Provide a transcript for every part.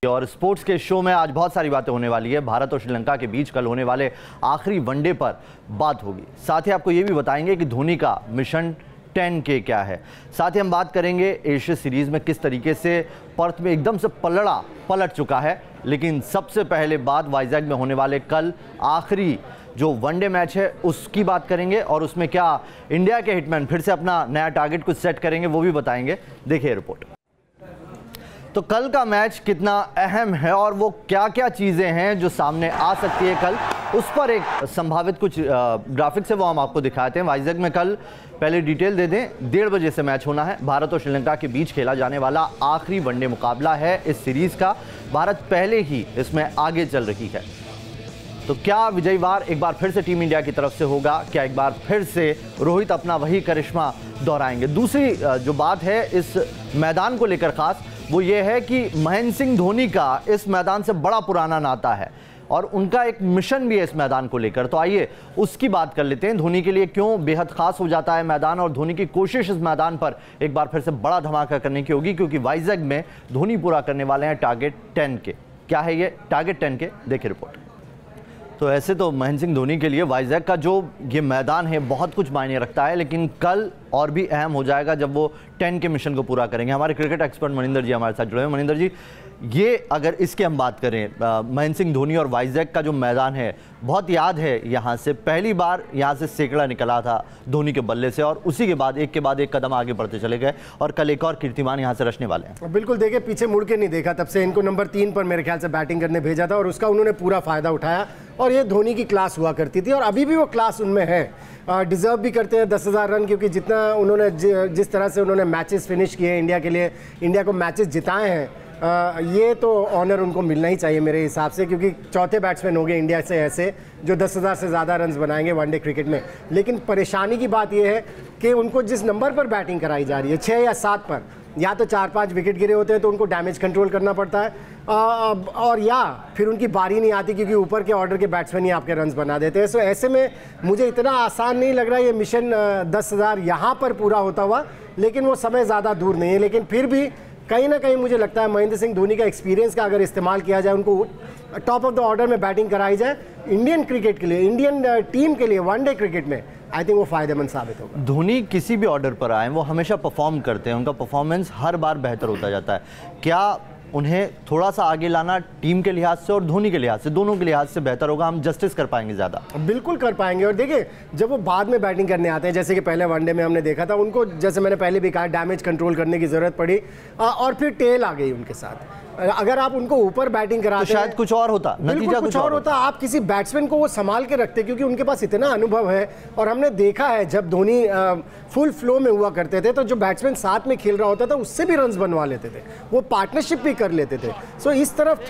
और स्पोर्ट्स के शो में आज बहुत सारी बातें होने वाली है। भारत और श्रीलंका के बीच कल होने वाले आखिरी वनडे पर बात होगी। साथ ही आपको ये भी बताएंगे कि धोनी का मिशन 10K क्या है। साथ ही हम बात करेंगे एशिया सीरीज में किस तरीके से पर्थ में एकदम से पलड़ा पलट चुका है। लेकिन सबसे पहले बात वाइजैक में होने वाले कल आखिरी जो वनडे मैच है उसकी बात करेंगे और उसमें क्या इंडिया के हिटमैन फिर से अपना नया टारगेट कुछ सेट करेंगे वो भी बताएंगे। देखिए रिपोर्ट। तो कल का मैच कितना अहम है और वो क्या क्या चीज़ें हैं जो सामने आ सकती है कल, उस पर एक संभावित कुछ ग्राफिक्स है वो हम आपको दिखाते हैं। वाइजैक में कल पहले डिटेल दे दें, 1:30 बजे से मैच होना है। भारत और श्रीलंका के बीच खेला जाने वाला आखिरी वनडे मुकाबला है इस सीरीज़ का। भारत पहले ही इसमें आगे चल रही है। तो क्या विजयी वार एक बार फिर से टीम इंडिया की तरफ से होगा? क्या एक बार फिर से रोहित अपना वही करिश्मा दोहराएंगे? दूसरी जो बात है इस मैदान को लेकर खास वो ये है कि महेंद्र सिंह धोनी का इस मैदान से बड़ा पुराना नाता है और उनका एक मिशन भी है इस मैदान को लेकर। तो आइए उसकी बात कर लेते हैं। धोनी के लिए क्यों बेहद खास हो जाता है मैदान और धोनी की कोशिश इस मैदान पर एक बार फिर से बड़ा धमाका करने की होगी, क्योंकि वाइजैक में धोनी पूरा करने वाले हैं टारगेट 10K। क्या है ये टारगेट 10K? देखिए रिपोर्ट। तो ऐसे तो महेंद्र सिंह धोनी के लिए वाइजैक का जो ये मैदान है बहुत कुछ मायने रखता है, लेकिन कल और भी अहम हो जाएगा जब वो 10K मिशन को पूरा करेंगे। हमारे क्रिकेट एक्सपर्ट मनिंदर जी हमारे साथ जुड़े हैं। मनिंदर जी, ये अगर इसके हम बात करें महेंद्र सिंह धोनी और वाइजैक का जो मैदान है, बहुत याद है यहाँ से पहली बार यहाँ से सैकड़ा निकला था धोनी के बल्ले से और उसी के बाद एक कदम आगे बढ़ते चले गए और कल एक और कीर्तिमान यहाँ से रचने वाले हैं। बिल्कुल, देखिए पीछे मुड़ के नहीं देखा, तब से इनको नंबर 3 पर मेरे ख्याल से बैटिंग करने भेजा था और उसका उन्होंने पूरा फायदा उठाया और ये धोनी की क्लास हुआ करती थी और अभी भी वो क्लास उनमें है। डिज़र्व भी करते हैं 10,000 रन, क्योंकि जितना उन्होंने जिस तरह से उन्होंने मैचेस फिनिश किए इंडिया के लिए, इंडिया को मैचेस जिताए हैं, ये तो ऑनर उनको मिलना ही चाहिए मेरे हिसाब से, क्योंकि चौथे बैट्समैन हो गए इंडिया से ऐसे जो 10,000 से ज़्यादा रन्स बनाएंगे वनडे क्रिकेट में। लेकिन परेशानी की बात यह है कि उनको जिस नंबर पर बैटिंग कराई जा रही है 6 या 7 पर, या तो 4-5 विकेट गिरे होते हैं तो उनको डैमेज कंट्रोल करना पड़ता है और या फिर उनकी बारी नहीं आती क्योंकि ऊपर के ऑर्डर के बैट्समैन ही आपके रन्स बना देते हैं। सो ऐसे में मुझे इतना आसान नहीं लग रहा ये मिशन 10,000 यहाँ पर पूरा होता हुआ, लेकिन वो समय ज़्यादा दूर नहीं है। लेकिन फिर भी कहीं ना कहीं मुझे लगता है महेंद्र सिंह धोनी का एक्सपीरियंस का अगर इस्तेमाल किया जाए, उनको टॉप ऑफ द ऑर्डर में बैटिंग कराई जाए इंडियन क्रिकेट के लिए, इंडियन टीम के लिए वनडे क्रिकेट में, आई थिंक वो फायदेमंद साबित होगा। धोनी किसी भी ऑर्डर पर आए वो हमेशा परफॉर्म करते हैं, उनका परफॉर्मेंस हर बार बेहतर होता जाता है। क्या उन्हें थोड़ा सा आगे लाना टीम के लिहाज से और धोनी के लिहाज से, दोनों के लिहाज से बेहतर होगा? हम जस्टिस कर पाएंगे ज़्यादा? बिल्कुल कर पाएंगे। और देखिए जब वो बाद में बैटिंग करने आते हैं, जैसे कि पहले वनडे में हमने देखा था उनको, जैसे मैंने पहले भी कहा, डैमेज कंट्रोल करने की ज़रूरत पड़ी और फिर टेल आ गई उनके साथ। अगर आप उनको ऊपर बैटिंग कराते तो शायद कुछ और होता, नतीजा कुछ और होता। आप किसी बैट्समैन को वो संभाल के रखते, क्योंकि उनके पास इतना अनुभव है। और हमने देखा है जब धोनी फुल फ्लो में हुआ करते थे तो जो बैट्समैन साथ में खेल रहा होता था उससे भी रन्स बनवा लेते थे, वो पार्टनरशिप भी कर लेते थे। सो इस तरफ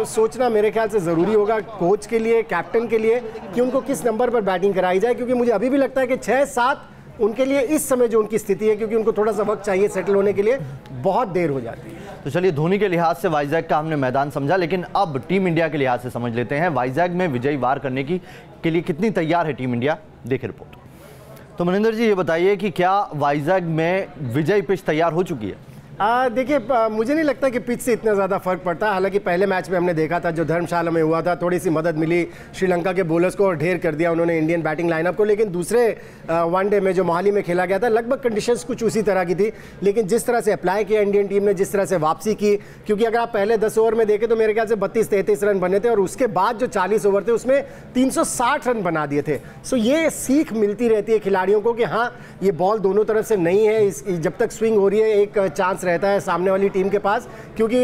सोचना मेरे ख्याल से ज़रूरी होगा कोच के लिए, कैप्टन के लिए, कि उनको किस नंबर पर बैटिंग कराई जाए। क्योंकि मुझे अभी भी लगता है कि 6-7 उनके लिए इस समय जो उनकी स्थिति है, क्योंकि उनको थोड़ा सा वक्त चाहिए सेटल होने के लिए, बहुत देर हो जाती है। तो चलिए, धोनी के लिहाज से वाइजैक का हमने मैदान समझा, लेकिन अब टीम इंडिया के लिहाज से समझ लेते हैं वाइजैक में विजयी वार करने के लिए कितनी तैयार है टीम इंडिया। देखिए रिपोर्ट। तो मनिंदर जी ये बताइए कि क्या वाइजैक में विजयी पिच तैयार हो चुकी है? देखिए मुझे नहीं लगता कि पिच से इतना ज़्यादा फर्क पड़ता है। हालांकि पहले मैच में हमने देखा था जो धर्मशाला में हुआ था, थोड़ी सी मदद मिली श्रीलंका के बॉलर्स को और ढेर कर दिया उन्होंने इंडियन बैटिंग लाइनअप को। लेकिन दूसरे वनडे में जो मोहाली में खेला गया था, लगभग कंडीशंस कुछ उसी तरह की थी। लेकिन जिस तरह से अप्लाई किया इंडियन टीम ने, जिस तरह से वापसी की, क्योंकि अगर आप पहले 10 ओवर में देखें तो मेरे ख्याल से 32-33 रन बने थे और उसके बाद जो 40 ओवर थे उसमें 360 रन बना दिए थे। सो ये सीख मिलती रहती है खिलाड़ियों को कि हाँ, ये बॉल दोनों तरफ से नहीं है, जब तक स्विंग हो रही है एक चांस रहता है सामने वाली टीम के पास, क्योंकि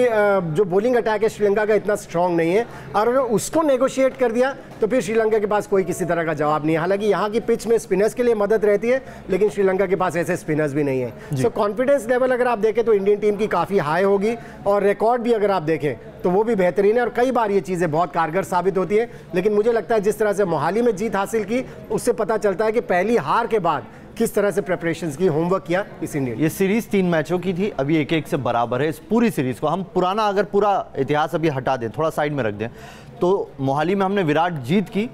जो बॉलिंग अटैक है श्रीलंका का इतना स्ट्रांग नहीं है। और अगर उसको नेगोशिएट कर दिया तो फिर श्रीलंका के पास कोई किसी तरह का जवाब नहीं है। हालांकि यहाँ की पिच में स्पिनर्स के लिए मदद रहती है, लेकिन श्रीलंका के पास ऐसे स्पिनर्स भी नहीं है। सो कॉन्फिडेंस लेवल अगर आप देखें तो इंडियन टीम की काफ़ी हाई होगी और रिकॉर्ड भी अगर आप देखें तो वो भी बेहतरीन है और कई बार ये चीज़ें बहुत कारगर साबित होती है। लेकिन मुझे लगता है जिस तरह से मोहाली में जीत हासिल की, उससे पता चलता है कि पहली हार के बाद किस तरह से प्रिपरेशंस की, होमवर्क किया इस इंडियन। ये सीरीज 3 मैचों की थी, अभी 1-1 से बराबर है। इस पूरी सीरीज को हम पुराना अगर पूरा इतिहास अभी हटा दें, थोड़ा साइड में रख दें, तो मोहाली में हमने विराट जीत की,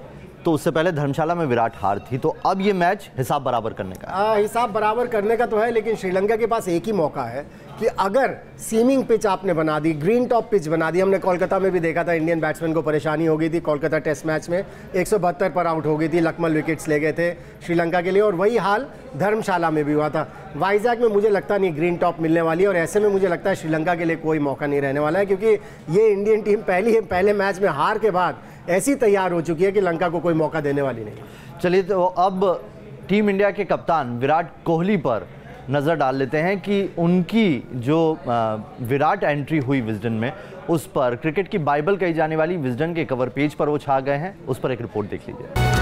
तो उससे पहले धर्मशाला में विराट हार थी, तो अब ये मैच हिसाब बराबर करने का हिसाब बराबर करने का तो है, लेकिन श्रीलंका के पास एक ही मौका है कि अगर सीमिंग पिच आपने बना दी, ग्रीन टॉप पिच बना दी। हमने कोलकाता में भी देखा था, इंडियन बैट्समैन को परेशानी हो गई थी कोलकाता टेस्ट मैच में, 172 पर आउट हो गई थी, लकमल विकेट्स ले गए थे श्रीलंका के लिए, और वही हाल धर्मशाला में भी हुआ था। वाइजैक में मुझे लगता नहीं ग्रीन टॉप मिलने वाली है, और ऐसे में मुझे लगता है श्रीलंका के लिए कोई मौका नहीं रहने वाला है, क्योंकि ये इंडियन टीम पहले मैच में हार के बाद ऐसी तैयार हो चुकी है कि लंका को कोई मौका देने वाली नहीं। चलिए, तो अब टीम इंडिया के कप्तान विराट कोहली पर नज़र डाल लेते हैं कि उनकी जो विराट एंट्री हुई विजडन में, उस पर क्रिकेट की बाइबल कही जाने वाली विजडन के कवर पेज पर वो छा गए हैं। उस पर एक रिपोर्ट देख लीजिए।